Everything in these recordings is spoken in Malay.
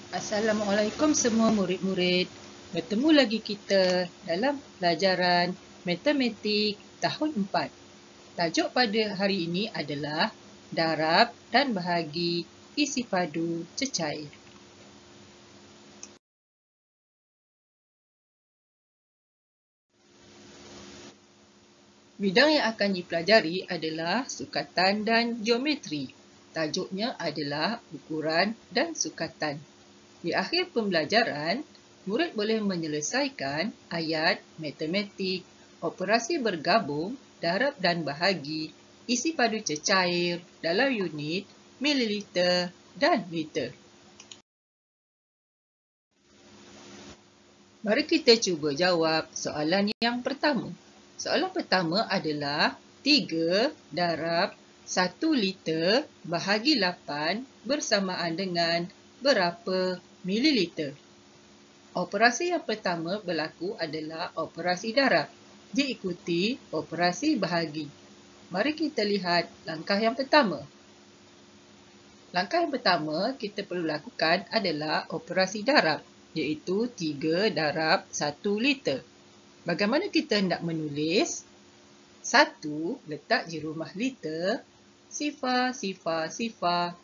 Assalamualaikum semua murid-murid. Bertemu lagi kita dalam pelajaran Matematik tahun 4. Tajuk pada hari ini adalah darab dan bahagi isi padu cecair. Bidang yang akan dipelajari adalah sukatan dan geometri. Tajuknya adalah ukuran dan sukatan. Di akhir pembelajaran, murid boleh menyelesaikan ayat matematik, operasi bergabung, darab dan bahagi, isi padu cecair dalam unit, mililiter dan liter. Mari kita cuba jawab soalan yang pertama. Soalan pertama adalah 3 darab 1 liter bahagi 8 bersamaan dengan berapa mililiter? Operasi yang pertama berlaku adalah operasi darab, diikuti operasi bahagi. Mari kita lihat langkah yang pertama. Langkah yang pertama kita perlu lakukan adalah operasi darab, iaitu 3 darab 1 liter. Bagaimana kita hendak menulis? 1 letak di rumah liter, sifar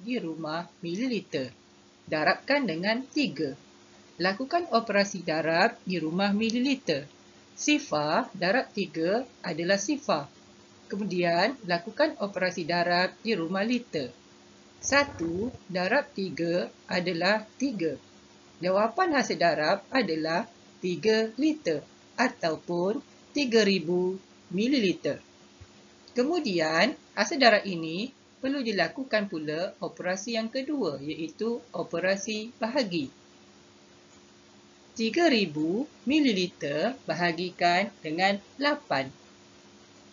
di rumah mililiter. Darabkan dengan 3. Lakukan operasi darab di rumah mililiter. Sifar darab 3 adalah sifar. Kemudian, lakukan operasi darab di rumah liter. 1 darab 3 adalah 3. Jawapan hasil darab adalah 3 liter ataupun 3000 mililiter. Kemudian, hasil darab ini perlu dilakukan pula operasi yang kedua, iaitu operasi bahagi. 3000 mililiter bahagikan dengan 8.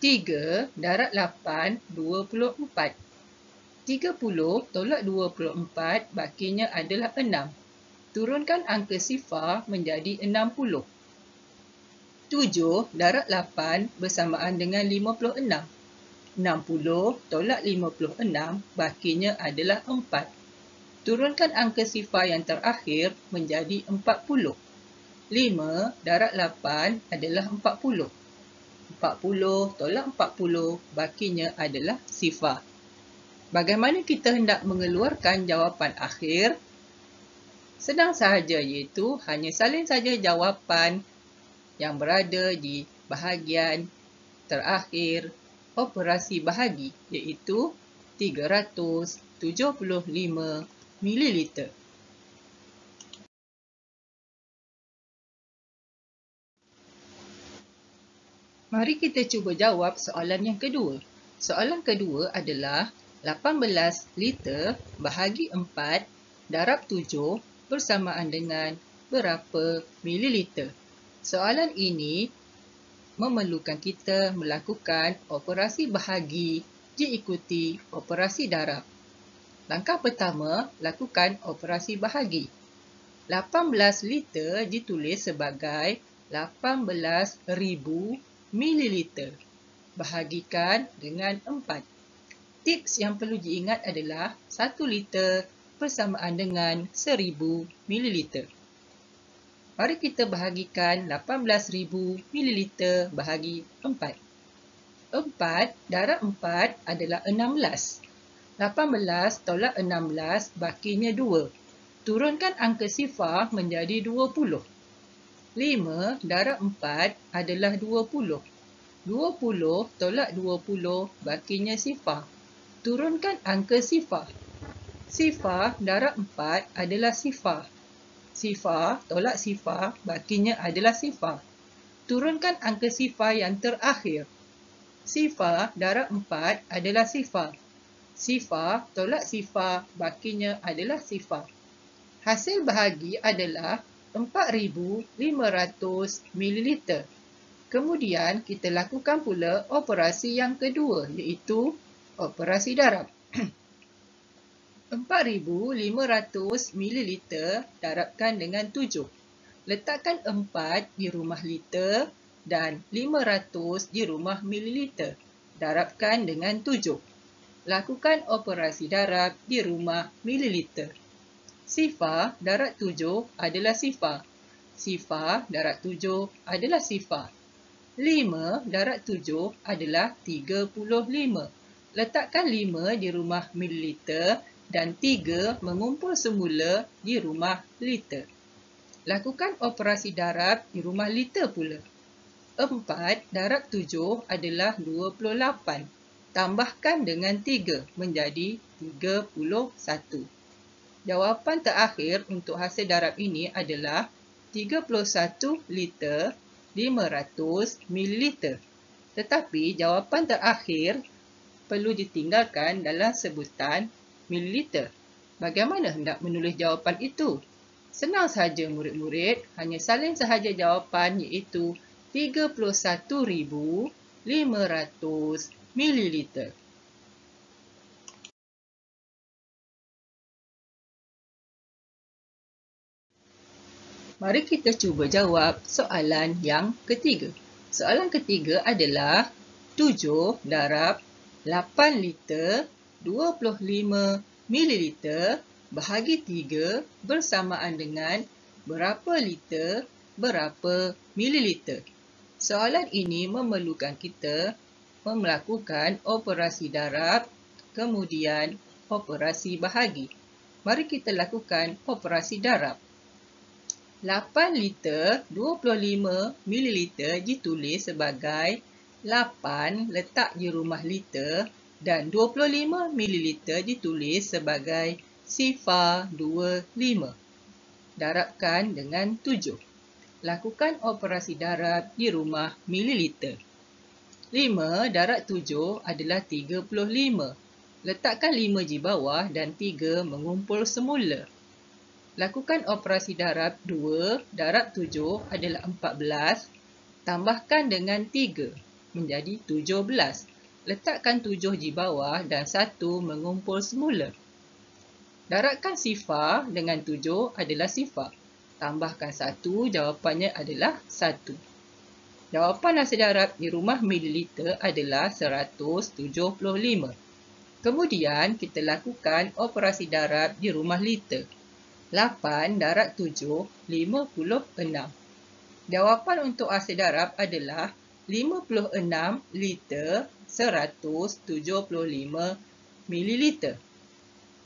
3 darab 8, 24. 30 tolak 24, bakinya adalah 6. Turunkan angka sifar menjadi 60. 7 darab 8 bersamaan dengan 56. 60 tolak 56, bakinya adalah 4. Turunkan angka sifar yang terakhir menjadi 40. 5 darab 8 adalah 40. 40 tolak 40, bakinya adalah sifar. Bagaimana kita hendak mengeluarkan jawapan akhir? Senang sahaja, iaitu hanya salin saja jawapan yang berada di bahagian terakhir operasi bahagi, iaitu 375 mililiter. Mari kita cuba jawab soalan yang kedua. Soalan kedua adalah 18 liter bahagi 4 darab 7 bersamaan dengan berapa mililiter? Soalan ini memerlukan kita melakukan operasi bahagi diikuti operasi darab. Langkah pertama, lakukan operasi bahagi. 18 liter ditulis sebagai 18,000 mililiter. Bahagikan dengan 4. Tips yang perlu diingat adalah 1 liter bersamaan dengan 1000 mililiter. Mari kita bahagikan 18,000 mililiter bahagi 4. 4 darab 4 adalah 16. 18 tolak 16, bakinya 2. Turunkan angka sifar menjadi 20. 5 darab 4 adalah 20. 20 tolak 20, bakinya sifar. Turunkan angka sifar. Sifar darab 4 adalah sifar. Sifar tolak sifar, bakinya adalah sifar. Turunkan angka sifar yang terakhir. Sifar darab 4 adalah sifar. Sifar tolak sifar, bakinya adalah sifar. Hasil bahagi adalah 4,500 mililiter. Kemudian kita lakukan pula operasi yang kedua, iaitu operasi darab. 4,500 mililiter darabkan dengan 7. Letakkan 4 di rumah liter dan 500 di rumah mililiter. Darabkan dengan 7. Lakukan operasi darab di rumah mililiter. Sifar darab 7 adalah sifar. Sifar darab 7 adalah sifar. 5 darab 7 adalah 35. Letakkan 5 di rumah mililiter dan 3 mengumpul semula di rumah liter. Lakukan operasi darab di rumah liter pula. 4 darab 7 adalah 28. Tambahkan dengan 3 menjadi 31. Jawapan terakhir untuk hasil darab ini adalah 31 liter 500 mililiter. Tetapi jawapan terakhir perlu ditinggalkan dalam sebutan mililiter. Bagaimana hendak menulis jawapan itu? Senang sahaja murid-murid, hanya salin sahaja jawapan iaitu 31,500 mililiter. Mari kita cuba jawab soalan yang ketiga. Soalan ketiga adalah 7 darab 8 liter 25 mililiter bahagi 3 bersamaan dengan berapa liter berapa mililiter. Soalan ini memerlukan kita melakukan operasi darab kemudian operasi bahagi. Mari kita lakukan operasi darab. 8 liter 25 mililiter ditulis sebagai 8 letak di rumah liter dan 25 mililiter ditulis sebagai sifar 25. Darabkan dengan 7. Lakukan operasi darab di rumah mililiter. 5 darab 7 adalah 35. Letakkan 5 di bawah dan 3 mengumpul semula. Lakukan operasi darab 2 darab 7 adalah 14. Tambahkan dengan 3 menjadi 17. Letakkan 7 di bawah dan 1 mengumpul semula. Darabkan sifar dengan 7 adalah sifar. Tambahkan 1, jawapannya adalah 1. Jawapan hasil darab di rumah mililiter adalah 175. Kemudian kita lakukan operasi darab di rumah liter. 8 darab 7, 56. Jawapan untuk hasil darab adalah 56 liter 175 mililiter.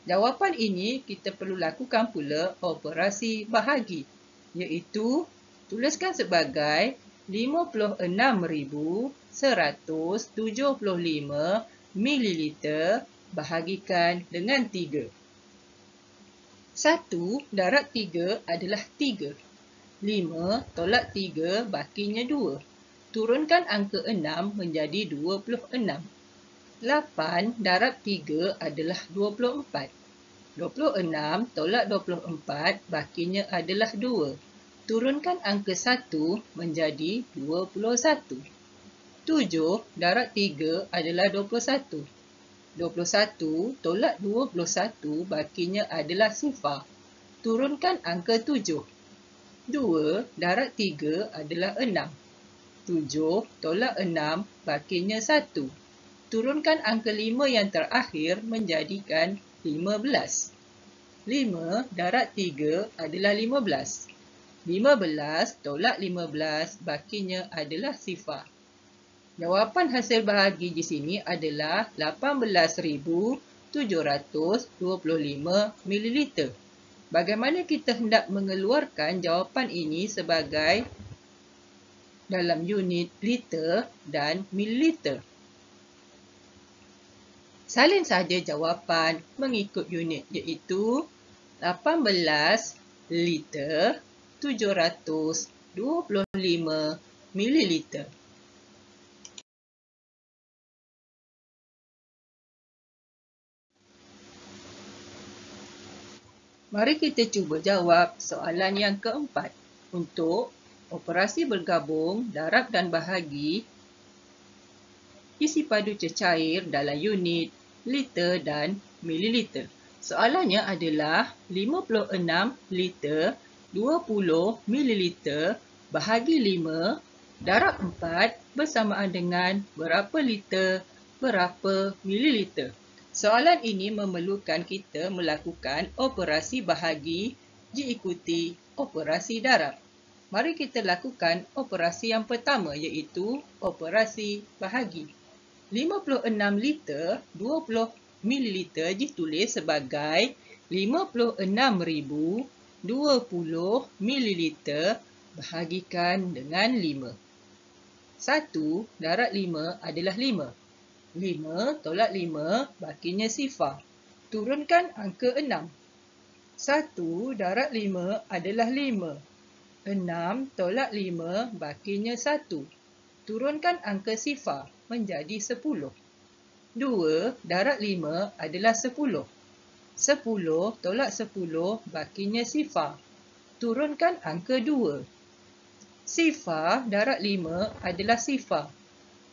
Jawapan ini kita perlu lakukan pula operasi bahagi, iaitu tuliskan sebagai 56,175 mililiter bahagikan dengan 3. 1 darab 3 adalah 3. 5 tolak 3 bakinya 2. Turunkan angka 6 menjadi 26. 8 darab 3 adalah 24. 26 tolak 24 bakinya adalah 2. Turunkan angka 1 menjadi 21. 7 darab 3 adalah 21. 21 tolak 21 bakinya adalah sifar. Turunkan angka 7. 2 darab 3 adalah 6. 7 tolak 6 bakinya 1. Turunkan angka 5 yang terakhir menjadikan 15. 5 darab 3 adalah 15. 15 tolak 15 bakinya adalah sifar. Jawapan hasil bahagi di sini adalah 18,725 mililiter. Bagaimana kita hendak mengeluarkan jawapan ini sebagai dalam unit liter dan mililiter? Salin saja jawapan mengikut unit iaitu 18 liter 725 mililiter. Mari kita cuba jawab soalan yang keempat. Untuk operasi bergabung, darab dan bahagi isi padu cecair dalam unit liter dan mililiter. Soalannya adalah 56 liter 20 mililiter bahagi 5 darab 4 bersamaan dengan berapa liter berapa mililiter. Soalan ini memerlukan kita melakukan operasi bahagi diikuti operasi darab. Mari kita lakukan operasi yang pertama iaitu operasi bahagi. 56 liter 20 ml ditulis sebagai 56,020 ml bahagikan dengan 5. 1 darab 5 adalah 5. 5 tolak 5 bakinya sifar. Turunkan angka 6. 1 darab 5 adalah 5. 6 tolak 5 bakinya 1. Turunkan angka sifar menjadi 10. 2 darab 5 adalah 10. 10 tolak 10 bakinya sifar. Turunkan angka 2. Sifar darab 5 adalah sifar.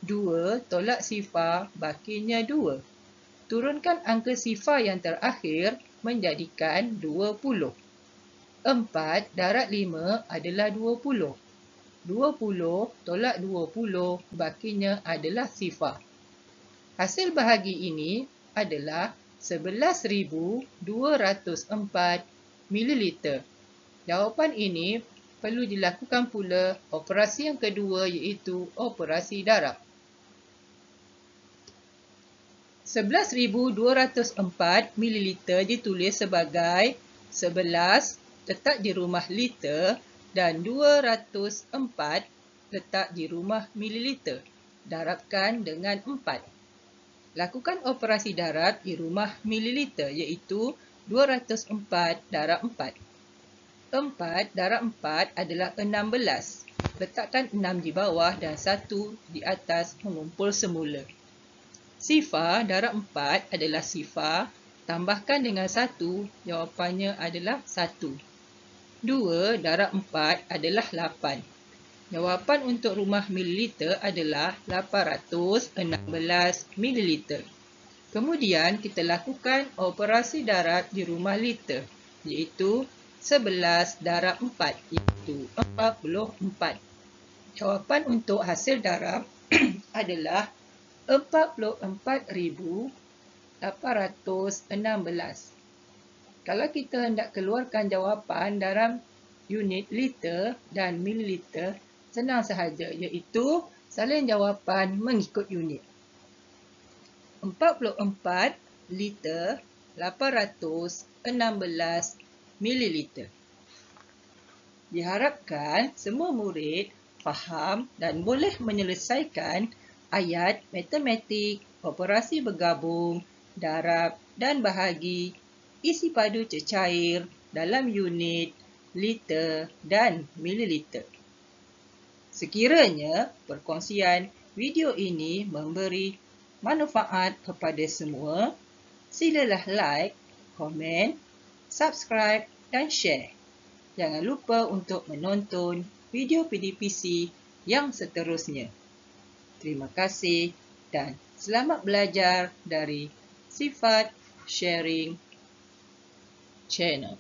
2 tolak sifar bakinya 2. Turunkan angka sifar yang terakhir menjadikan 20. 4 darab 5 adalah 20. 20 tolak 20 bakinya adalah sifar. Hasil bahagi ini adalah 11,204 ml. Jawapan ini perlu dilakukan pula operasi yang kedua iaitu operasi darab. 11,204 ml ditulis sebagai 11 letak di rumah liter dan 204 letak di rumah mililiter. Darabkan dengan 4. Lakukan operasi darab di rumah mililiter iaitu 204 darab 4. 4 darab 4 adalah 16. Letakkan 6 di bawah dan 1 di atas mengumpul semula. Sifar darab 4 adalah sifar. Tambahkan dengan 1, jawapannya adalah 1. 2 darab 4 adalah 8. Jawapan untuk rumah mililiter adalah 816 mililiter. Kemudian kita lakukan operasi darab di rumah liter iaitu 11 darab 4 iaitu 44. Jawapan untuk hasil darab adalah 44,816. Kalau kita hendak keluarkan jawapan dalam unit liter dan mililiter, senang sahaja iaitu salin jawapan mengikut unit. 44 liter 816 mililiter. Diharapkan semua murid faham dan boleh menyelesaikan ayat matematik, operasi bergabung, darab dan bahagi, isi padu cecair dalam unit liter dan mililiter. Sekiranya perkongsian video ini memberi manfaat kepada semua, silalah like, komen, subscribe dan share. Jangan lupa untuk menonton video PDPC yang seterusnya. Terima kasih dan selamat belajar dari Sifat Sharing Channel.